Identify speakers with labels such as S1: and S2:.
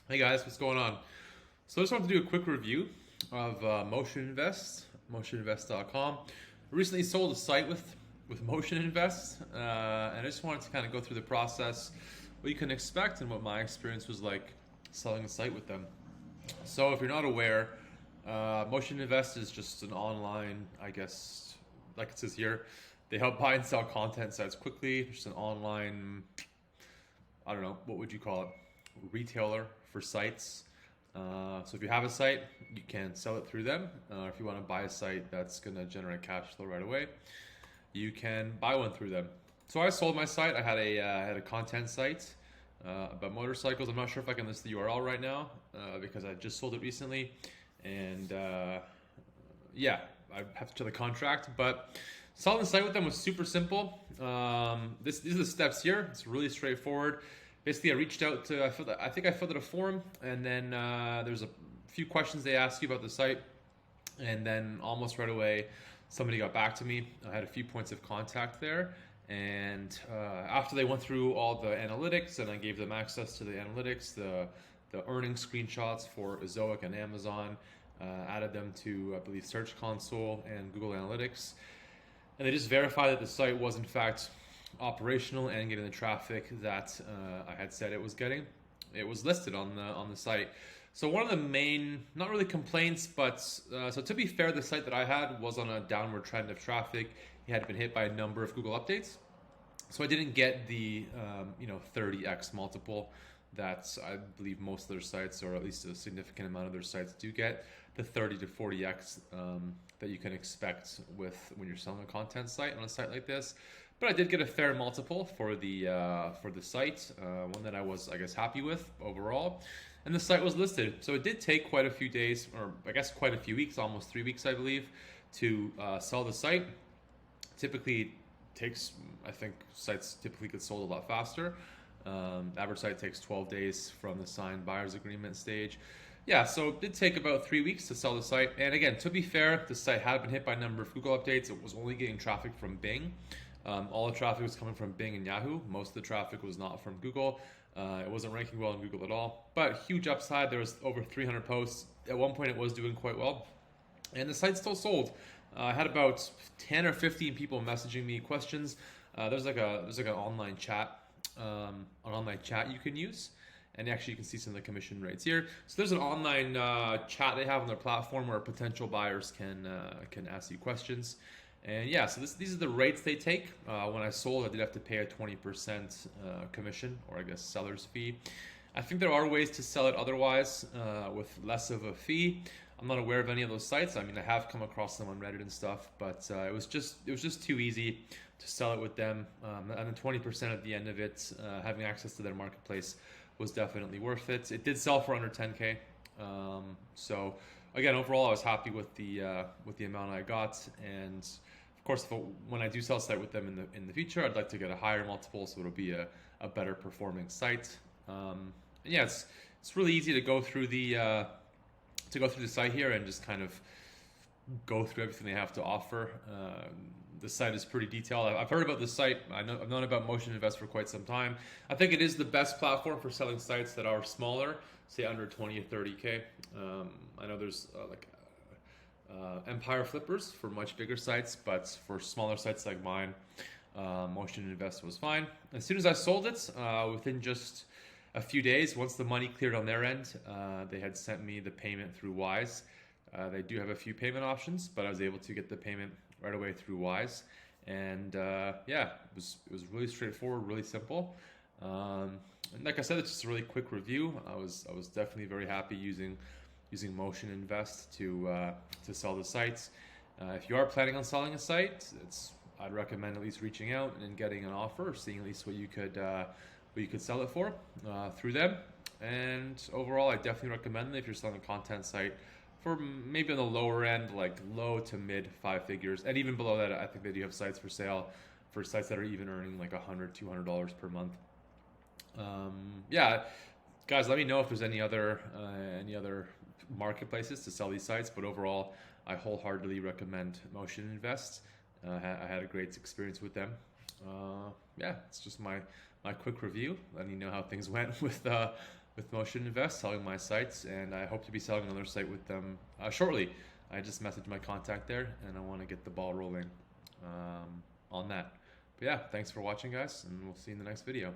S1: Hey guys, what's going on? So I just wanted to do a quick review of Motion Invest, motioninvest.com. I recently sold a site with Motion Invest, and I just wanted to kind of go through the process, what you can expect, and what my experience was like selling a site with them. So if you're not aware, Motion Invest is just an online, I guess, like it says here, they help buy and sell content sites quickly. Just an online, I don't know, what would you call it? Retailer for sites. So if you have a site, you can sell it through them. If you want to buy a site that's going to generate cash flow right away, you can buy one through them. So I sold my site. I had a content site about motorcycles. I'm not sure if I can list the URL right now because I just sold it recently, and yeah, I have to check the contract. But selling the site with them was super simple. These are the steps here. It's really straightforward. Basically, I reached out to, I think I filled out a form, and then there's a few questions they ask you about the site, and then almost right away, somebody got back to me. I had a few points of contact there, and after they went through all the analytics, and I gave them access to the analytics, the earnings screenshots for Ezoic and Amazon, added them to, I believe, Search Console and Google Analytics, and they just verified that the site was in fact operational and getting the traffic that I had said it was getting. It was listed on the site. So one of the main, not really complaints, but so to be fair, the site that I had was on a downward trend of traffic. It had been hit by a number of Google updates, so I didn't get the 30x multiple that I believe most of their sites, or at least a significant amount of their sites, do get. The 30 to 40x that you can expect with when you're selling a content site on a site like this. But I did get a fair multiple for the site, one that I was, I guess, happy with overall. And the site was listed, so it did take quite a few days, or I guess quite a few weeks, almost 3 weeks, I believe, to sell the site. Typically takes, I think sites typically get sold a lot faster. Average site takes 12 days from the signed buyer's agreement stage. Yeah, so it did take about 3 weeks to sell the site. And again, to be fair, the site had been hit by a number of Google updates. It was only getting traffic from Bing. All the traffic was coming from Bing and Yahoo. Most of the traffic was not from Google. It wasn't ranking well on Google at all. But huge upside. There was over 300 posts. At one point, it was doing quite well. And the site still sold. I had about 10 or 15 people messaging me questions. There's like an online chat, you can use, and actually you can see some of the commission rates here. So there's an online chat they have on their platform where potential buyers can ask you questions. And yeah, so these are the rates they take. When I sold, I did have to pay a 20% commission, or I guess seller's fee. I think there are ways to sell it otherwise with less of a fee. I'm not aware of any of those sites. I mean, I have come across them on Reddit and stuff, but it was just too easy to sell it with them. And the 20% at the end of it, having access to their marketplace, was definitely worth it. It did sell for under 10K. So again, overall, I was happy with the amount I got, and of course, when I do sell a site with them in the future, I'd like to get a higher multiple, so it'll be a better performing site. And yeah, it's really easy to go through the site here and just kind of go through everything they have to offer. The site is pretty detailed. I've heard about this site. I've known about Motion Invest for quite some time. I think it is the best platform for selling sites that are smaller, say under 20 or 30K. I know there's Empire Flippers for much bigger sites, but for smaller sites like mine, Motion Invest was fine. As soon as I sold it, within just a few days, once the money cleared on their end, they had sent me the payment through Wise. They do have a few payment options, but I was able to get the payment right away through Wise. And yeah, it was really straightforward, really simple. And like I said, it's just a really quick review. I was definitely very happy using Motion Invest to sell the sites. If you are planning on selling a site, I'd recommend at least reaching out and getting an offer, or seeing at least what you could sell it for through them. And overall, I definitely recommend it if you're selling a content site for maybe on the lower end, like low to mid 5 figures, and even below that, I think they do have sites for sale for sites that are even earning like $100, $200 per month. Yeah, guys, let me know if there's any other marketplaces to sell these sites. But overall, I wholeheartedly recommend Motion Invest. I had a great experience with them. Yeah, it's just my my quick review, letting you know how things went with Motion Invest, selling my sites, and I hope to be selling another site with them shortly. I just messaged my contact there, and I want to get the ball rolling on that. But yeah, thanks for watching, guys, and we'll see you in the next video.